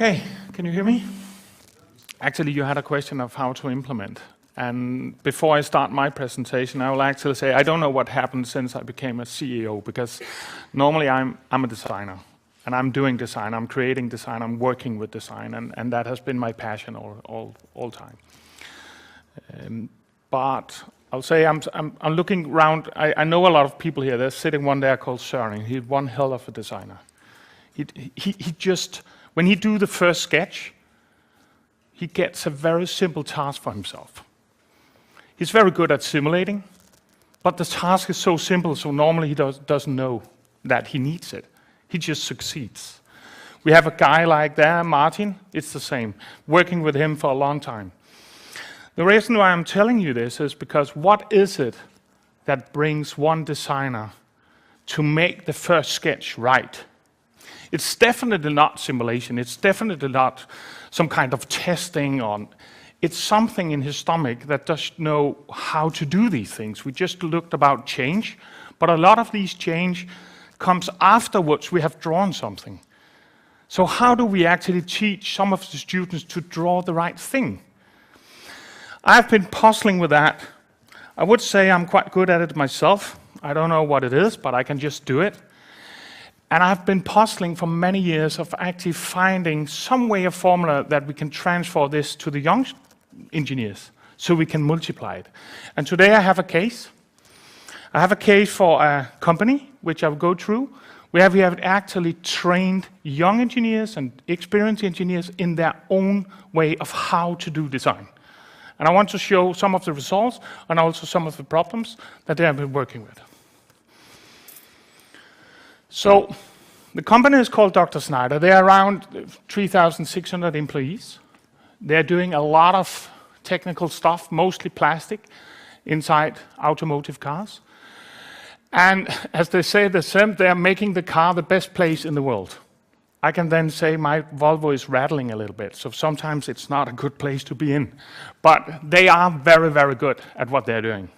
Okay, can you hear me? Actually, you had a question of how to implement. And before I start my presentation, I will actually say I don't know what happened since I became a CEO, because normally I'm a designer, and I'm doing design, I'm creating design, I'm working with design, and that has been my passion all time. But I'll say I'm looking around. I know a lot of people here. There's sitting one there called Søren. He's one hell of a designer. He just, when he do the first sketch, he gets a very simple task for himself. He's very good at simulating, but the task is so simple, so normally he doesn't know that he needs it. He just succeeds. We have a guy like that, Martin, it's the same. Working with him for a long time. The reason why I'm telling you this is because what is it that brings one designer to make the first sketch right? It's definitely not simulation. It's definitely not some kind of testing on. It's something in his stomach that doesn't know how to do these things. We just looked about change, but a lot of these change comes afterwards we have drawn something. So how do we actually teach some of the students to draw the right thing? I've been puzzling with that. I would say I'm quite good at it myself. I don't know what it is, but I can just do it. And I've been puzzling for many years of actually finding some way of formula that we can transfer this to the young engineers so we can multiply it. And today I have a case. I have a case for a company, which I'll go through, where we have actually trained young engineers and experienced engineers in their own way of how to do design. And I want to show some of the results and also some of the problems that they have been working with. So the company is called Dr. Schneider. They are around 3,600 employees. They're doing a lot of technical stuff, mostly plastic, inside automotive cars. And as they say, they're making the car the best place in the world. I can then say my Volvo is rattling a little bit, so sometimes it's not a good place to be in. But they are very, very good at what they're doing.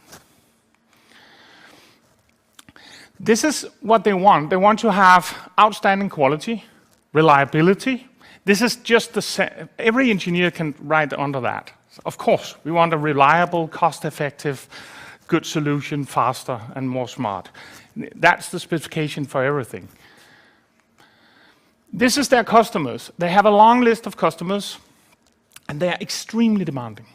This is what they want. They want to have outstanding quality, reliability. This is just every engineer can write under that. Of course, we want a reliable, cost-effective, good solution, faster and more smart. That's the specification for everything. This is their customers. They have a long list of customers, and they are extremely demanding.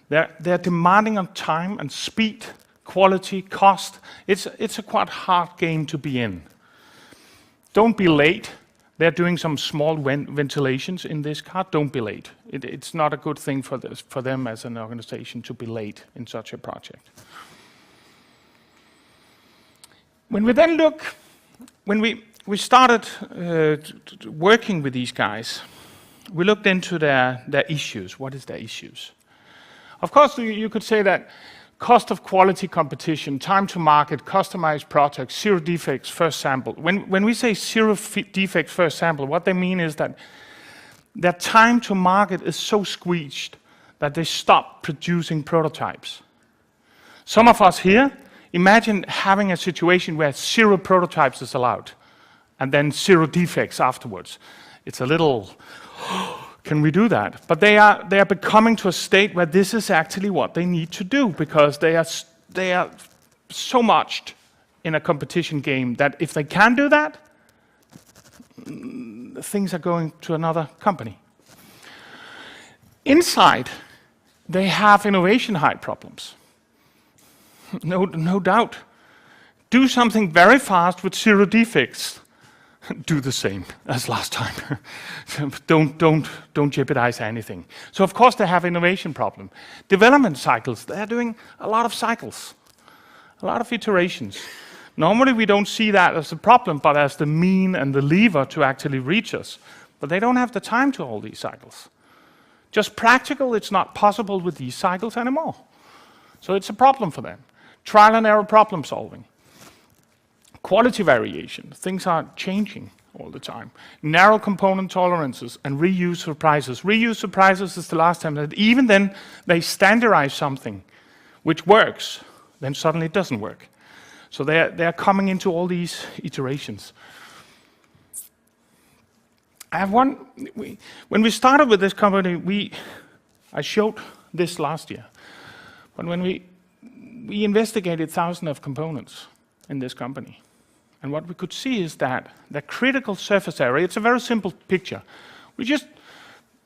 They're demanding on time and speed, quality, cost. It's a quite hard game to be in. Don't be late. They're doing some small ventilations in this car. Don't be late. It's not a good thing for them as an organization to be late in such a project. When we then look, when we started working with these guys, we looked into their issues. What is their issues? Of course, you could say that cost of quality competition, time to market, customized products, zero defects, first sample. When we say zero defects, first sample, what they mean is that their time to market is so squeezed that they stop producing prototypes. Some of us here, imagine having a situation where zero prototypes is allowed, and then zero defects afterwards. It's a little, can we do that? But they are becoming to a state where this is actually what they need to do, because they are so much in a competition game that if they can do that, things are going to another company. Inside, they have innovation height problems. No doubt. Do something very fast with zero defects. Do the same as last time. don't jeopardize anything. So of course they have innovation problem. Development cycles, they're doing a lot of cycles, a lot of iterations. Normally we don't see that as a problem, but as the mean and the lever to actually reach us. But they don't have the time to all these cycles. Just practical, it's not possible with these cycles anymore. So it's a problem for them. Trial and error problem solving. Quality variation, things are changing all the time. Narrow component tolerances and reuse surprises. Reuse surprises is the last time that even then they standardize something which works, then suddenly it doesn't work. So they're coming into all these iterations. I have one. When we started with this company, I showed this last year, but when we investigated thousands of components in this company, and what we could see is that the critical surface area, it's a very simple picture. We just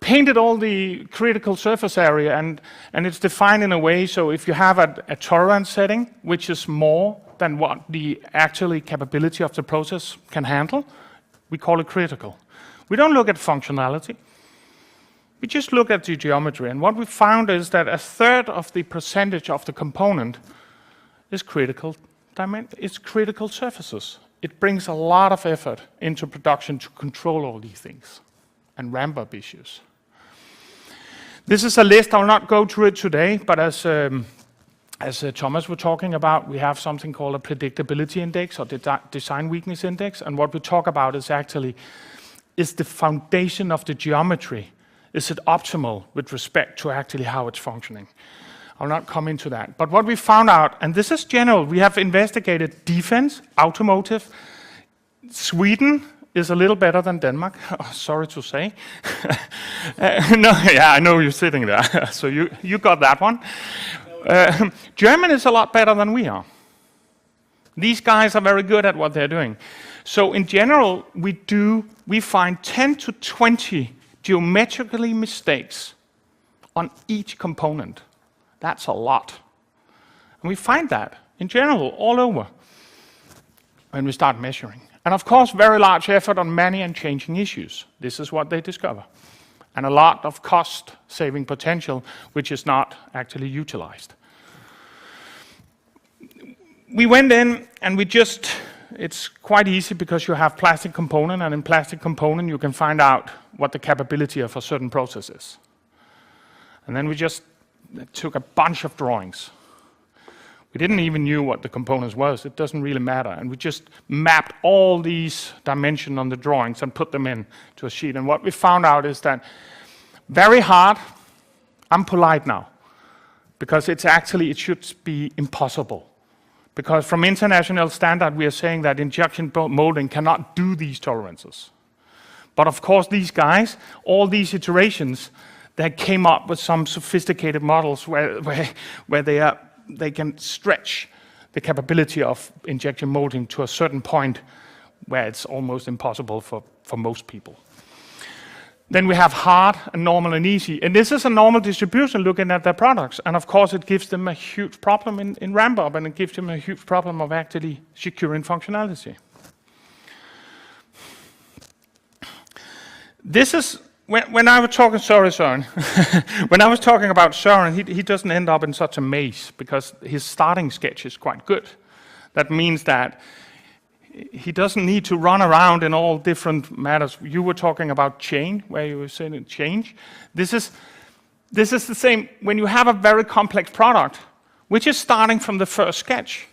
painted all the critical surface area, and it's defined in a way, so if you have a tolerance setting, which is more than what the actually capability of the process can handle, we call it critical. We don't look at functionality. We just look at the geometry, and what we found is that a third of the percentage of the component is critical surfaces. It brings a lot of effort into production to control all these things and ramp up issues. This is a list. I'll not go through it today, but as Thomas was talking about, we have something called a predictability index or design weakness index, and what we talk about is actually, is the foundation of the geometry, is it optimal with respect to actually how it's functioning? I'll not come into that. But what we found out, and this is general, we have investigated defense, automotive. Sweden is a little better than Denmark, sorry to say. No, yeah, I know you're sitting there, so you got that one. Germany is a lot better than we are. These guys are very good at what they're doing. So in general, we find 10 to 20 geometrically mistakes on each component. That's a lot. And we find that, in general, all over when we start measuring. And of course, very large effort on many and changing issues. This is what they discover. And a lot of cost-saving potential, which is not actually utilized. We went in and it's quite easy because you have plastic component, and in plastic component you can find out what the capability of a certain process is. And then we just took a bunch of drawings. We didn't even know what the components was, it doesn't really matter. And we just mapped all these dimensions on the drawings and put them into a sheet. And what we found out is that very hard, I'm polite now, because it should be impossible. Because from international standard, we are saying that injection molding cannot do these tolerances. But of course, these guys, all these iterations, they came up with some sophisticated models where they can stretch the capability of injection molding to a certain point where it's almost impossible for most people. Then we have hard and normal and easy. And this is a normal distribution looking at their products. And of course, it gives them a huge problem in ramp up, and it gives them a huge problem of actually securing functionality. This is, when I was talking, sorry Søren, when I was talking about Søren, he doesn't end up in such a maze because his starting sketch is quite good. That means that he doesn't need to run around in all different matters. You were talking about change, where you were saying change. This is the same. When you have a very complex product, which is starting from the first sketch,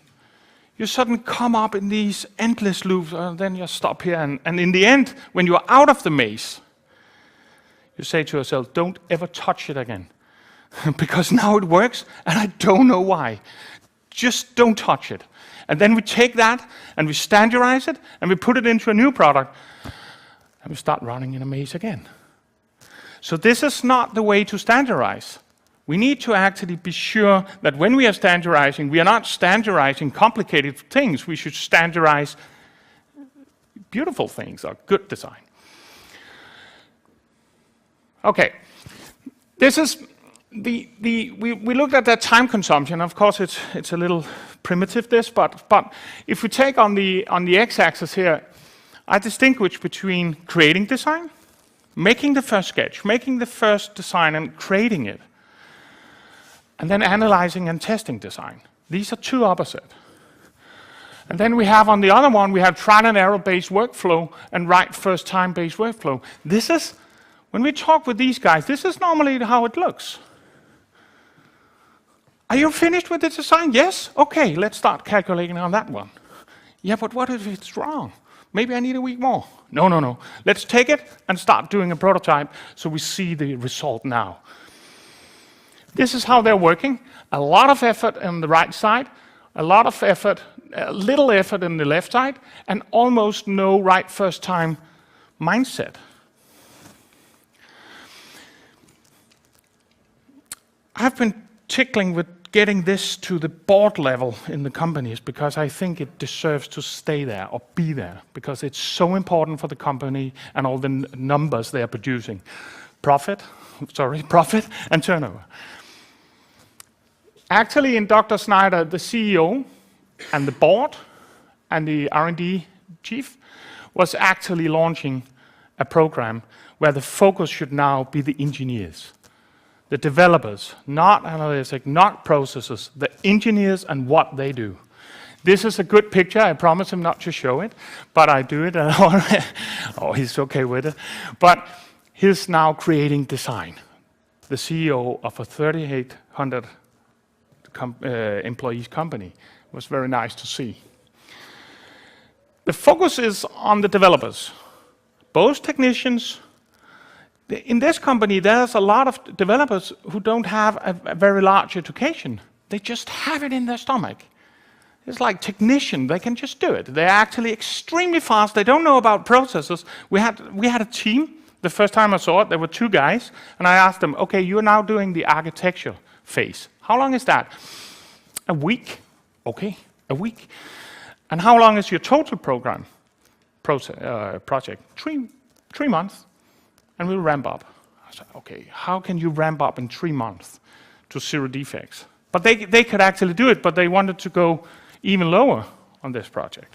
you suddenly come up in these endless loops, and then you stop here. And in the end, when you're out of the maze, you say to yourself, don't ever touch it again. Because now it works, and I don't know why. Just don't touch it. And then we take that, and we standardize it, and we put it into a new product, and we start running in a maze again. So this is not the way to standardize. We need to actually be sure that when we are standardizing, we are not standardizing complicated things. We should standardize beautiful things or good design. Okay, this is we looked at that time consumption. Of course, it's a little primitive but if we take on the x-axis here, I distinguish between creating design, making the first sketch, making the first design and creating it, and then analyzing and testing design. These are two opposite. And then we have on the other one, we have trial and error based workflow and right first time based workflow. This is, when we talk with these guys, this is normally how it looks. Are you finished with the design? Yes? Okay, let's start calculating on that one. Yeah, but what if it's wrong? Maybe I need a week more. No. Let's take it and start doing a prototype so we see the result now. This is how they're working. A lot of effort on the right side, a little effort in the left side, and almost no right first time mindset. I've been tickling with getting this to the board level in the companies because I think it deserves to stay there or be there because it's so important for the company and all the numbers they are producing. Profit and turnover. Actually, in Dr. Schneider, the CEO and the board and the R&D chief was actually launching a program where the focus should now be the engineers. The developers, not analytics, not processes, the engineers and what they do. This is a good picture. I promise him not to show it, but I do it. Oh, he's okay with it. But he's now creating design. The CEO of a 3,800 employees company. It was very nice to see. The focus is on the developers, both technicians. In this company, there's a lot of developers who don't have a very large education. They just have it in their stomach. It's like technician, they can just do it. They're actually extremely fast. They don't know about processes. We had a team. The first time I saw it, there were 2 guys, and I asked them, okay, you're now doing the architecture phase. How long is that? A week. Okay, a week. And how long is your total program project? 3 months. And we'll ramp up. I said, okay, how can you ramp up in 3 months to 0 defects? But they could actually do it, but they wanted to go even lower on this project.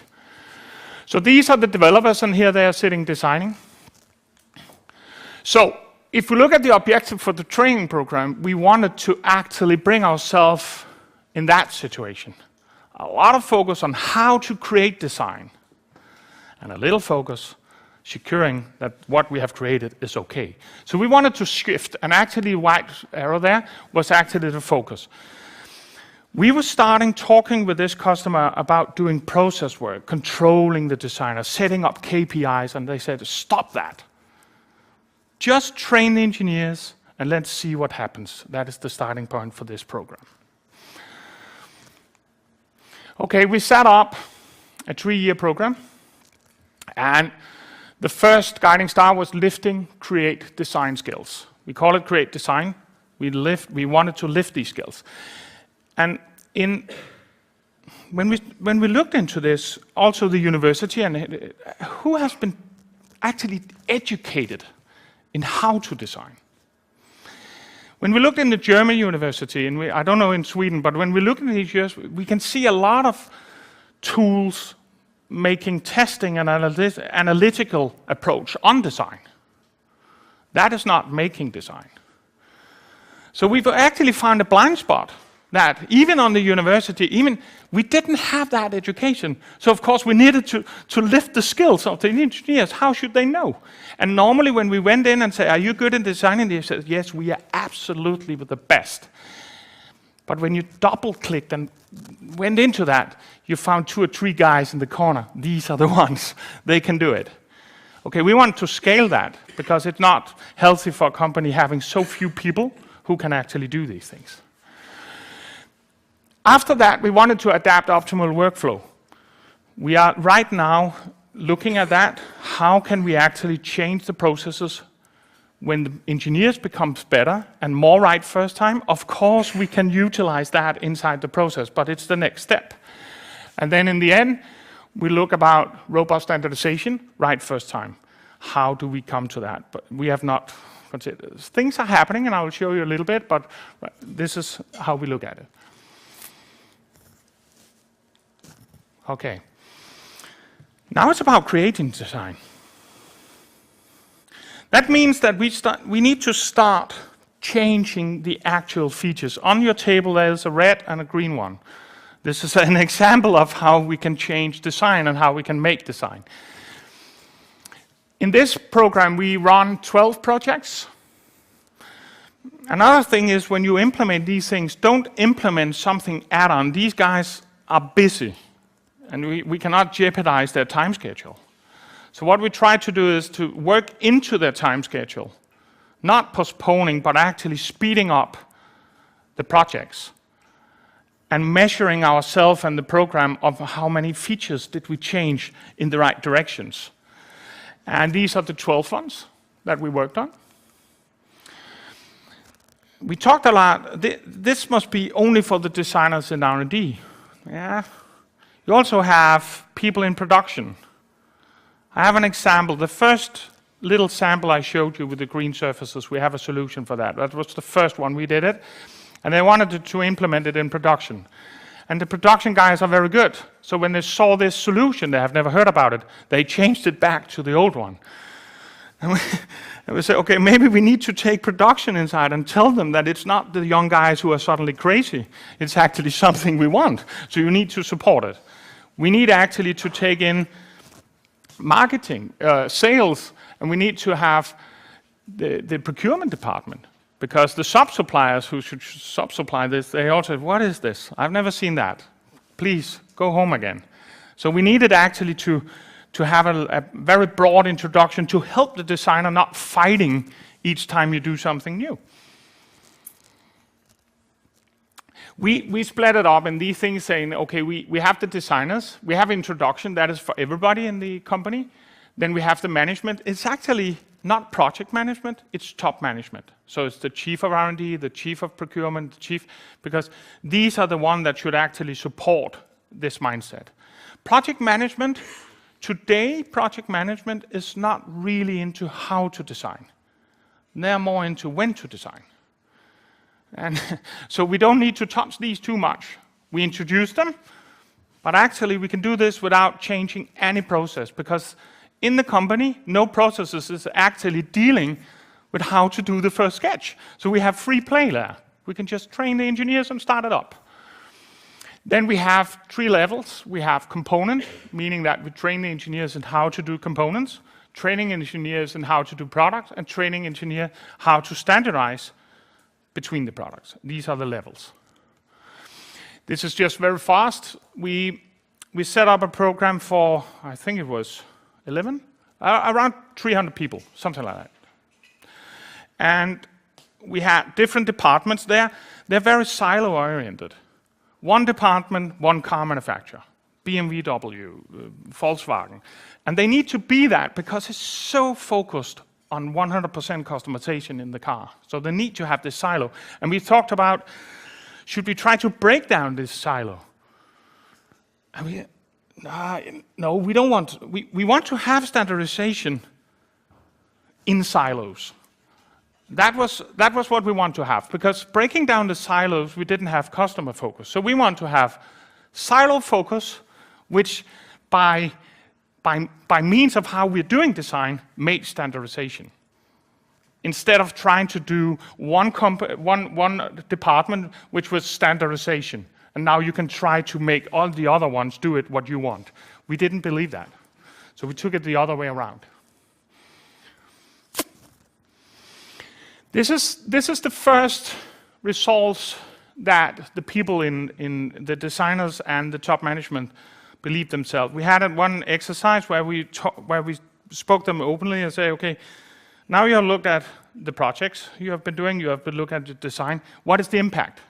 So these are the developers, and here they are sitting designing. So if we look at the objective for the training program, we wanted to actually bring ourselves in that situation. A lot of focus on how to create design, and a little focus securing that what we have created is okay. So we wanted to shift, and actually the white arrow there was actually the focus. We were starting talking with this customer about doing process work, controlling the designer, setting up KPIs, and they said, stop that. Just train the engineers, and let's see what happens. That is the starting point for this program. Okay, we set up a 3-year program, and the first guiding star was lifting, create, design skills. We call it create design. We wanted to lift these skills. And when we looked into this, also the university, and who has been actually educated in how to design? When we looked in the German university, and I don't know in Sweden, but when we look in these years, we can see a lot of tools making testing an analytical approach on design. That is not making design. So we've actually found a blind spot that even on the university, we didn't have that education. So of course we needed to lift the skills of the engineers. How should they know? And normally when we went in and said, are you good in designing? They said, yes, we are absolutely the best. But when you double-clicked and went into that, you found 2 or 3 guys in the corner. These are the ones. They can do it. Okay, we want to scale that because it's not healthy for a company having so few people who can actually do these things. After that, we wanted to adapt optimal workflow. We are right now looking at that. How can we actually change the processes when the engineers becomes better and more right first time? Of course, we can utilize that inside the process, but it's the next step. And then in the end, we look about robust standardization right first time. How do we come to that? But we have not considered. Things are happening, and I will show you a little bit, but this is how we look at it. Okay. Now it's about creating design. That means that we need to start changing the actual features. On your table, there's a red and a green one. This is an example of how we can change design and how we can make design. In this program, we run 12 projects. Another thing is when you implement these things, don't implement something add-on. These guys are busy, and we cannot jeopardize their time schedule. So what we try to do is to work into their time schedule, not postponing, but actually speeding up the projects and measuring ourselves and the program of how many features did we change in the right directions. And these are the 12 ones that we worked on. we talked a lot. This must be only for the designers in R&D. Yeah. You also have people in production. I have an example. The first little sample I showed you with the green surfaces, we have a solution for that. That was the first one we did it. And they wanted to implement it in production. And the production guys are very good. So when they saw this solution, they have never heard about it, they changed it back to the old one. And we said, okay, maybe we need to take production inside and tell them that it's not the young guys who are suddenly crazy. It's actually something we want. So you need to support it. We need actually to take in marketing, sales, and we need to have the procurement department. Because the sub-suppliers who should sub-supply this, they all said, what is this? I've never seen that. Please, go home again. So we needed actually to have a very broad introduction to help the designer not fighting each time you do something new. We split it up in these things saying, okay, we have the designers, we have introduction, that is for everybody in the company. Then we have the management. It's actually not project management, it's top management. So it's the chief of R&D, the chief of procurement, the chief, because these are the ones that should actually support this mindset. Project management, today project management is not really into how to design. They're more into when to design. And so we don't need to touch these too much. We introduce them, but actually we can do this without changing any process, because in the company, no processes is actually dealing with how to do the first sketch. So we have free play there. We can just train the engineers and start it up. Then we have 3 levels. We have component, meaning that we train the engineers in how to do components, training engineers in how to do products, and training engineer how to standardize between the products. These are the levels. This is just very fast. We set up a program for, I think it was 11? Around 300 people, something like that. And we had different departments there. They're very silo-oriented. One department, one car manufacturer, BMW, Volkswagen. And they need to be that because it's so focused on 100% customization in the car. So they need to have this silo. And we talked about, should we try to break down this silo? And no, we don't want. We want to have standardization in silos. That was what we want to have, because breaking down the silos, we didn't have customer focus. So we want to have silo focus, which by means of how we're doing design, made standardization. Instead of trying to do one department, which was standardization. And now you can try to make all the other ones do it what you want. We didn't believe that. So we took it the other way around. This is the first results that the people in the designers and the top management believed themselves. We had one exercise where we spoke them openly and say, okay, now you have looked at the projects you have been doing, you have been looking at the design. What is the impact?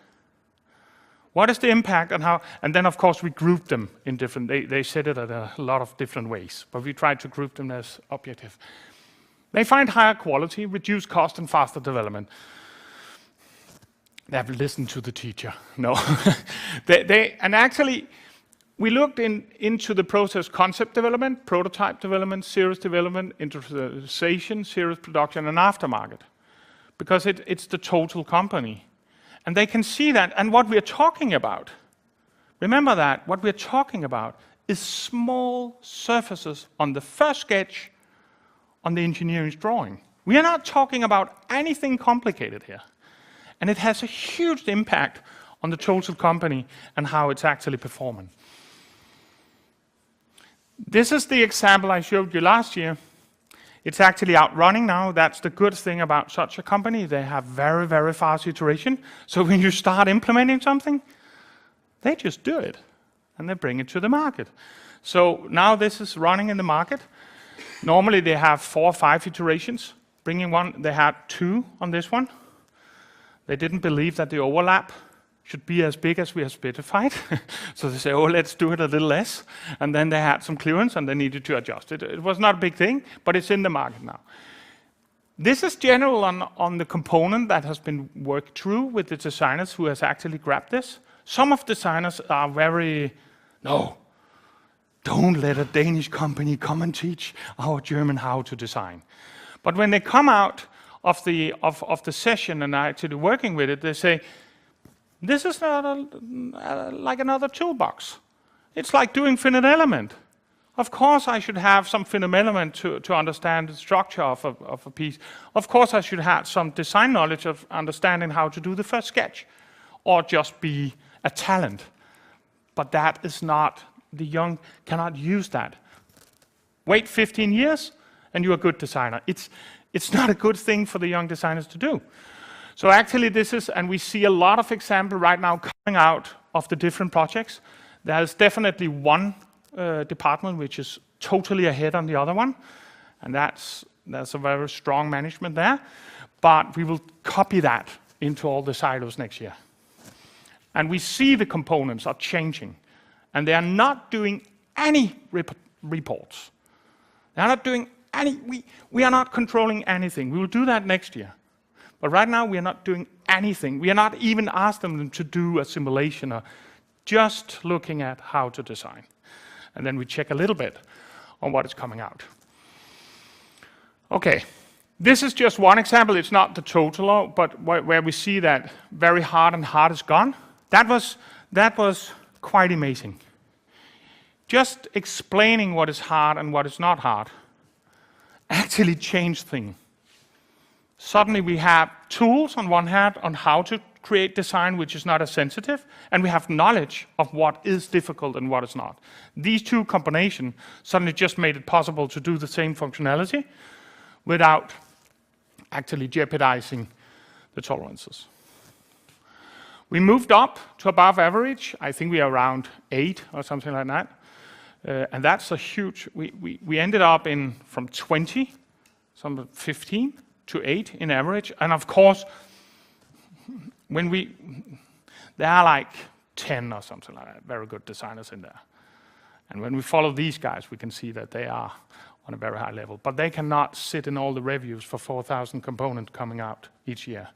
What is the impact and how? And then, of course, we grouped them in different, they said it at a lot of different ways, but we tried to group them as objective. They find higher quality, reduced cost, and faster development. They have listened to the teacher. No. And actually, we looked into the process concept development, prototype development, series development, industrialization, series production, and aftermarket, because it's the total company. And they can see that, and what we're talking about, remember that, what we're talking about is small surfaces on the first sketch on the engineering drawing. We are not talking about anything complicated here. And it has a huge impact on the total company and how it's actually performing. This is the example I showed you last year. It's actually out running now. That's the good thing about such a company. They have very, very fast iteration. So when you start implementing something, they just do it. And they bring it to the market. So now this is running in the market. Normally they have 4 or 5 iterations. Bringing one, they had 2 on this one. They didn't believe that the overlap should be as big as we have specified. So they say, oh, let's do it a little less. And then they had some clearance and they needed to adjust it. It was not a big thing, but it's in the market now. This is general on the component that has been worked through with the designers who has actually grabbed this. Some of designers are very, no, don't let a Danish company come and teach our German how to design. But when they come out of the session and are actually working with it, they say, this is not like another toolbox. It's like doing finite element. Of course I should have some finite element to understand the structure of a piece. Of course I should have some design knowledge of understanding how to do the first sketch, or just be a talent. But that is not, the young cannot use that. Wait 15 years and you're a good designer. It's not a good thing for the young designers to do. So actually this is, and we see a lot of examples right now coming out of the different projects. There's definitely one department which is totally ahead on the other one, and there's a very strong management there. But we will copy that into all the silos next year. And we see the components are changing, and they are not doing any reports. They are not doing any, we are not controlling anything. We will do that next year. But right now we are not doing anything. We are not even asking them to do a simulation, or just looking at how to design. And then we check a little bit on what is coming out. Okay, this is just one example. It's not the total, but where we see that very hard and hard is gone. That was quite amazing. Just explaining what is hard and what is not hard actually changed things. Suddenly we have tools on one hand on how to create design which is not as sensitive, and we have knowledge of what is difficult and what is not. These two combinations suddenly just made it possible to do the same functionality without actually jeopardizing the tolerances. We moved up to above average. I think we are around 8 or something like that. And that's a huge, we ended up in from 20, some 15 to 8 in average. And of course, when there are like 10 or something like that, very good designers in there. And when we follow these guys, we can see that they are on a very high level. But they cannot sit in all the reviews for 4,000 components coming out each year.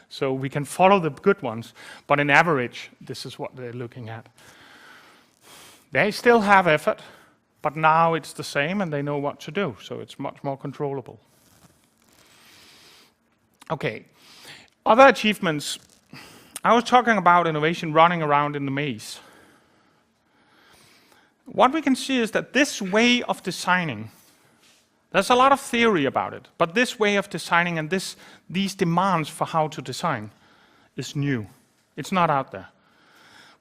So we can follow the good ones, but in average, this is what they're looking at. They still have effort, but now it's the same and they know what to do, so it's much more controllable. Okay, other achievements. I was talking about innovation running around in the maze. What we can see is that this way of designing, there's a lot of theory about it, but this way of designing and these demands for how to design is new. It's not out there.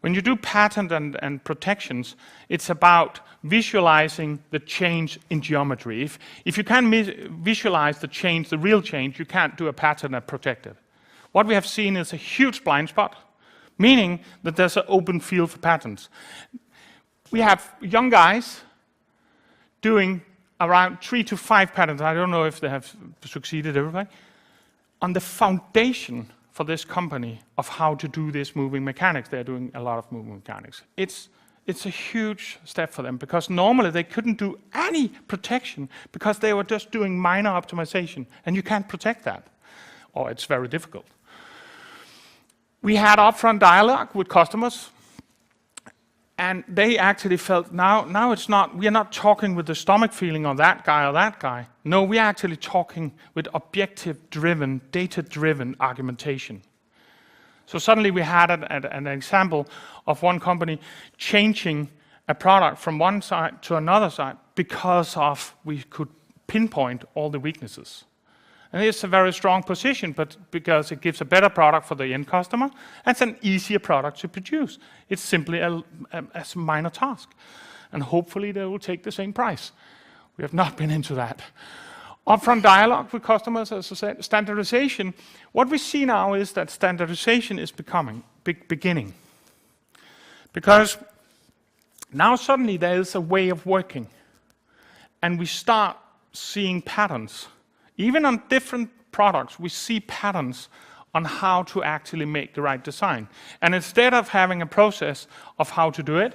When you do patent and protections, it's about visualizing the change in geometry. If you can't visualize the change, the real change, you can't do a patent and protect it. What we have seen is a huge blind spot, meaning that there's an open field for patents. We have young guys doing around 3 to 5 patents, I don't know if they have succeeded everybody, on the foundation for this company of how to do this moving mechanics. They're doing a lot of moving mechanics. It's a huge step for them, because normally they couldn't do any protection because they were just doing minor optimization, and you can't protect that, or it's very difficult. We had upfront dialogue with customers, and they actually felt now it's not, we are not talking with the stomach feeling of that guy or that guy. No, we are actually talking with objective-driven, data-driven argumentation. So suddenly we had an example of one company changing a product from one side to another side because we could pinpoint all the weaknesses. And it's a very strong position, but because it gives a better product for the end customer, and it's an easier product to produce. It's simply a minor task. And hopefully they will take the same price. We have not been into that. Upfront dialogue with customers, as I said, standardization. What we see now is that standardization is beginning. Because now suddenly there is a way of working. And we start seeing patterns. Even on different products, we see patterns on how to actually make the right design. And instead of having a process of how to do it,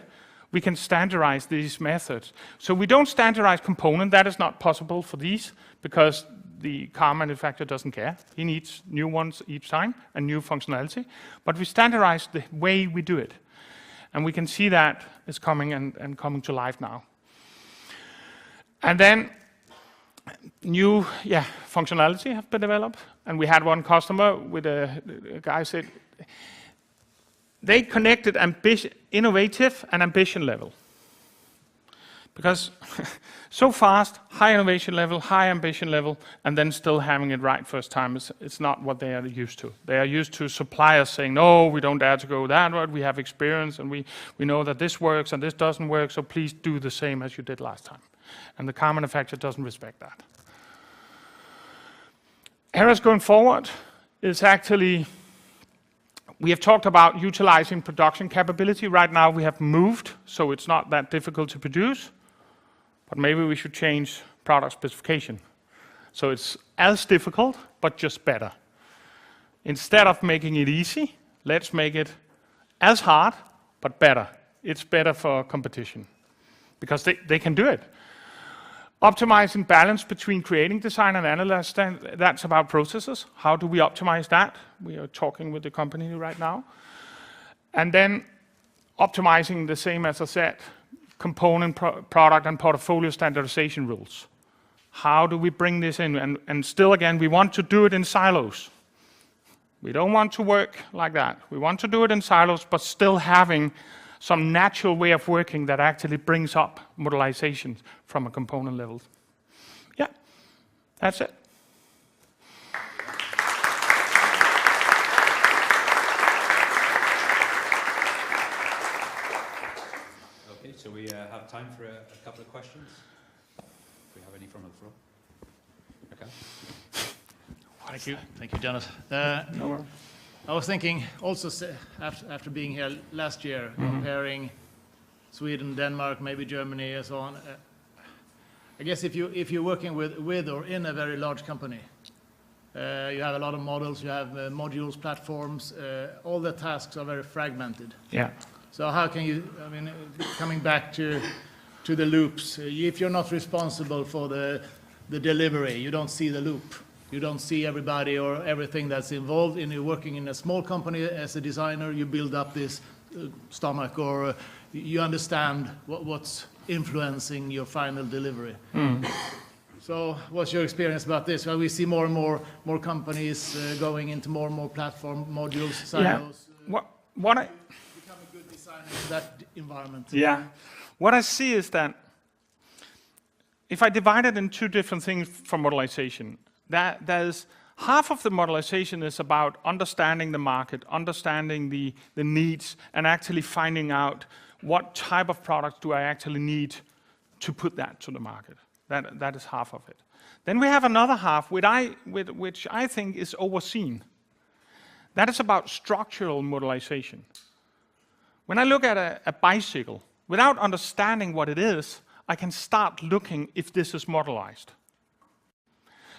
we can standardize these methods. So we don't standardize component. That is not possible for these, because the car manufacturer doesn't care. He needs new ones each time and new functionality. But we standardize the way we do it. And we can see that is coming and coming to life now. And then new functionality have been developed. And we had one customer with a guy said, they connected innovative and ambition level. Because so fast, high innovation level, high ambition level, and then still having it right first time, it's not what they are used to. They are used to suppliers saying, no, we don't dare to go that route, we have experience, and we know that this works and this doesn't work, so please do the same as you did last time. And the car manufacturer doesn't respect that. Areas going forward is actually, we have talked about utilizing production capability. Right now we have moved, so it's not that difficult to produce. But maybe we should change product specification. So it's as difficult, but just better. Instead of making it easy, let's make it as hard, but better. It's better for competition, because they can do it. Optimizing balance between creating design and analyze, that's about processes. How do we optimize that? We are talking with the company right now. And then optimizing the same, as I said, component, product, and portfolio standardization rules. How do we bring this in? And still, again, we want to do it in silos. We don't want to work like that. We want to do it in silos, but still having some natural way of working that actually brings up modularization from a component level. Yeah, that's it. So we have time for a couple of questions. Do we have any from the floor? Okay. Thank you, Janus. I was thinking also after being here last year, comparing Sweden, Denmark, maybe Germany, and so on. I guess if you're working with or in a very large company, you have a lot of models, you have modules, platforms. All the tasks are very fragmented. Yeah. So how can you, I mean, coming back to the loops, if you're not responsible for the delivery, you don't see the loop. You don't see everybody or everything that's involved in you working in a small company as a designer. You build up this stomach, or you understand what's influencing your final delivery. So what's your experience about this? Well, we see more and more companies going into more and more platform modules, silos. Yeah. What I become a good designer in that environment. Yeah. What I see is that if I divide it in two different things for modelization, there's half of the modelization is about understanding the market, understanding the needs, and actually finding out what type of products do I actually need to put that to the market. That is half of it. Then we have another half, which I think is overseen. That is about structural modelization. When I look at a bicycle, without understanding what it is, I can start looking if this is modelized.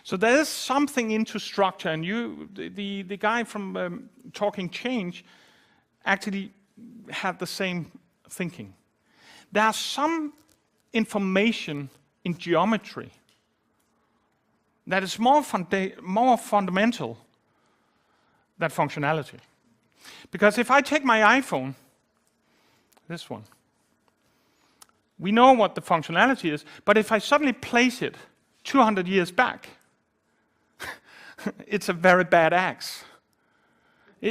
So there is something into structure, and the guy from Talking Change actually had the same thinking. There's some information in geometry that is more fundamental than functionality. Because if I take my iPhone, this one, we know what the functionality is, but if I suddenly place it 200 years back, it's a very bad axe. So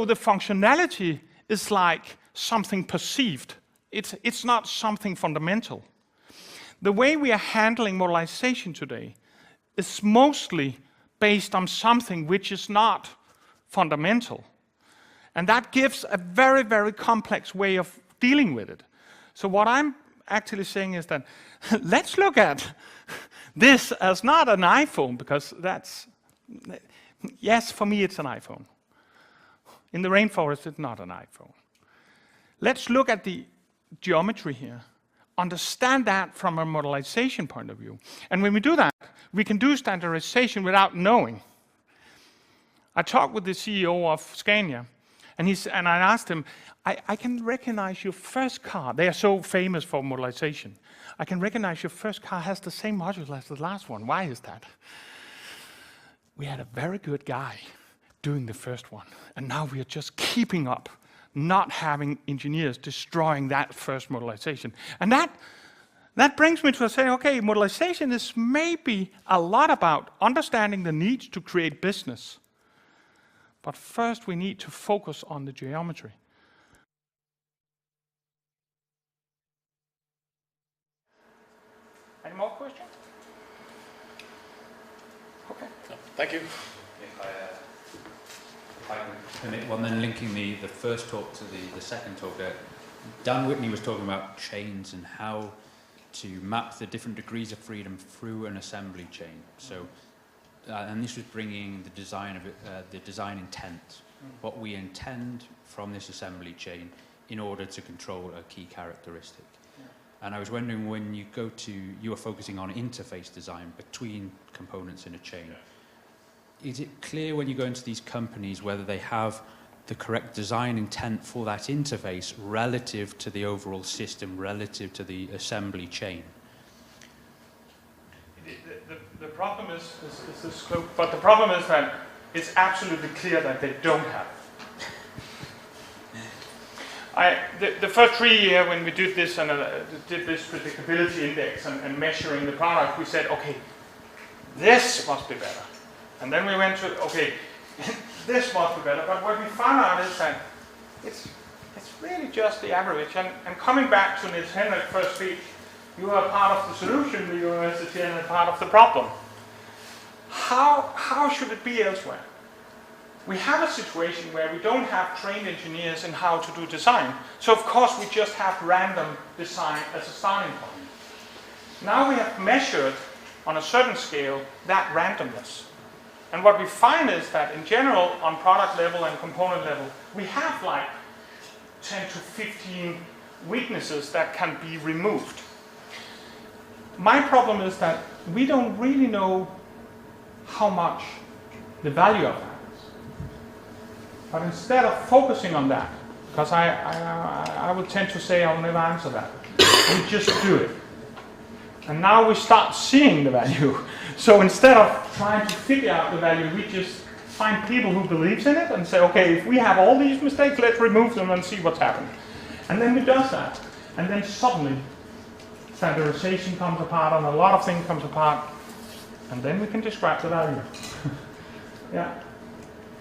the functionality is like something perceived. It's not something fundamental. The way we are handling modelization today is mostly based on something which is not fundamental. And that gives a very, very complex way of dealing with it. So what I'm actually saying is that let's look at this as not an iPhone, because yes, for me it's an iPhone. In the rainforest, it's not an iPhone. Let's look at the geometry here, understand that from a modelization point of view. And when we do that, we can do standardization without knowing. I talked with the CEO of Scania, And I asked him, I can recognize your first car. They are so famous for modularization. I can recognize your first car has the same module as the last one. Why is that? We had a very good guy doing the first one, and now we are just keeping up, not having engineers destroying that first modularization. And that brings me to say, okay, modularization is maybe a lot about understanding the needs to create business. But first we need to focus on the geometry. Any more questions? Okay. Thank you. If I can permit one, then linking the first talk to the second talk. Dan Whitney was talking about chains and how to map the different degrees of freedom through an assembly chain. So, and this was bringing the design of it, the design intent, what we intend from this assembly chain in order to control a key characteristic. And I was wondering, when you go to, you are focusing on interface design between components in a chain. Is it clear when you go into these companies whether they have the correct design intent for that interface relative to the overall system, relative to the assembly chain? The problem is the scope, but the problem is that it's absolutely clear that they don't have. The first 3 years when we did this and did this predictability index and measuring the product, we said, okay, this must be better. And then we went to, okay, this must be better. But what we found out is that it's really just the average. And coming back to Niels Henrik's first speech, you are part of the solution, the university, and a part of the problem. How should it be elsewhere? We have a situation where we don't have trained engineers in how to do design. So of course we just have random design as a starting point. Now we have measured on a certain scale that randomness. And what we find is that in general, on product level and component level, we have like 10 to 15 weaknesses that can be removed. My problem is that we don't really know how much the value of that is. But instead of focusing on that, because I would tend to say I'll never answer that, we just do it. And now we start seeing the value. So instead of trying to figure out the value, we just find people who believes in it and say, okay, if we have all these mistakes, let's remove them and see what's happened. And then we do that. And then suddenly, standardization comes apart and a lot of things comes apart. And then we can describe the value. Yeah.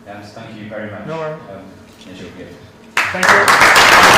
Janus, thank you very much. No worries. Thank you. Thank you.